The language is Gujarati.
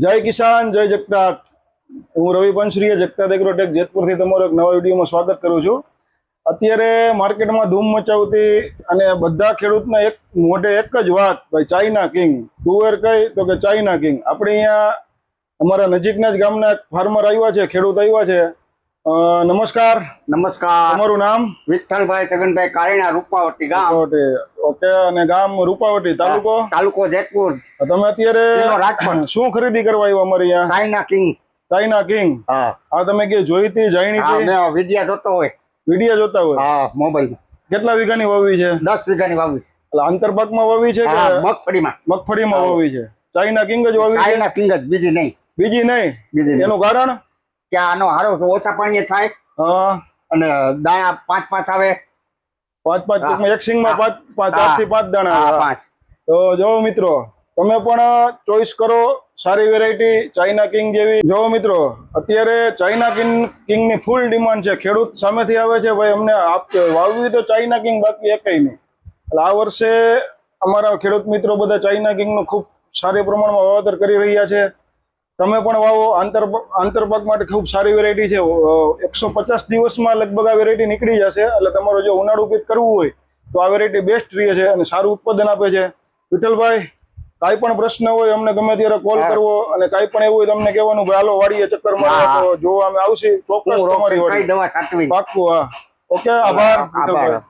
જય કિસાન જય જગતાર। હું રવિ પંચરીએ જગતાર એગ્રોટેક જેતપુરથી તમારો એક નવા વિડીયોમાં સ્વાગત કરું છું। અત્યારે માર્કેટમાં ધૂમ મચાવતી અને બધા ખેડૂતના એક મોઢે એક જ વાત, ભાઈ ચાઇના કિંગ તુવેર કઈ તો કે ચાઇના કિંગ। આપણે અહીંયા અમારા નજીકના જ ગામના એક ફાર્મર આવ્યા છે, ખેડૂત આવ્યા છે। નમસ્કાર। નમસ્કાર। તમારું નામ? વિઠ્ઠલભાઈ છગનભાઈ કારેણા, રૂપાવટી ગામ। ઓકે, અને ગામ રૂપાવટી, તાલુકો જેતપુર, તમે અત્યારે જિલ્લો રાજકોટ। શું ખરીદી કરવા આવ્યા અમારે અહીંયા? China king. China king? હા આ તમે કે જોઈ હતી, જાણી હા, હતી? મેં વિડિયા જોતો હોય, વિડિયો જોતા હોય? હા, મોબાઈલમાં। કેટલા વીઘાની વાવી છે? 10 વીઘાની વાવી છે। એટલે આંતરપાકમાં વાવી છે કે હા, મગફળીમાં। મગફળીમાં વાવી છે? ચાઇના કિંગ જ વાવી છે? ચાઇના કિંગ જ, બીજી નહીં। બીજી નહીં? બીજી નહીં। એનું કારણ? કે આનો હારો ઓછા પાણીએ થાય હા, અને દાણા 5 આવે। પાંચ હા। એક સિંગમાં હા। 4 થી 5 દાણા હા, આવે। 5। તો જો મિત્રો, તમે પણ ચોઈસ કરો સારી વેરાયટી ચાઇના કિંગ જેવી। જો મિત્રો, અત્યારે ચાઇના કિંગની ફૂલ ડિમાન્ડ છે। ખેડૂત સામેથી આવે છે, ભાઈ અમને વાવવી તો ચાઇના કિંગ, બાકી એકઈ નહીં। એટલે આ વર્ષે અમારા ખેડૂત મિત્રો બધા ચાઇના કિંગનું ખૂબ સારી પ્રમાણમાં વાવેતર કરી રહ્યા છે। તમે પણ વાવો। આંતરપાક માટે ખૂબ સારી વેરાયટી છે। 150 દિવસમાં લગભગ આ વેરાયટી નીકળી જશે। એટલે તમારો જો ઉનાળુ પીક કરવું હોય તો આ વેરાયટી બેસ્ટ રહે છે અને સારું ઉત્પાદન આપે છે। વિઠ્ઠલભાઈ, કાંઈ પણ પ્રશ્ન હોય અમને ગમે ત્યારે કોલ કરવો, અને કાંઈ પણ એવું હોય તમને કહેવાનું, ભાઈ હાલો વાડીએ ચક્કર મારવા તો જો અમે આવશે ચોક્કસ તમારી વાડી દવા સાચવી। પાક્કું। હા, ઓકે, આભાર વિઠ્ઠલભાઈ।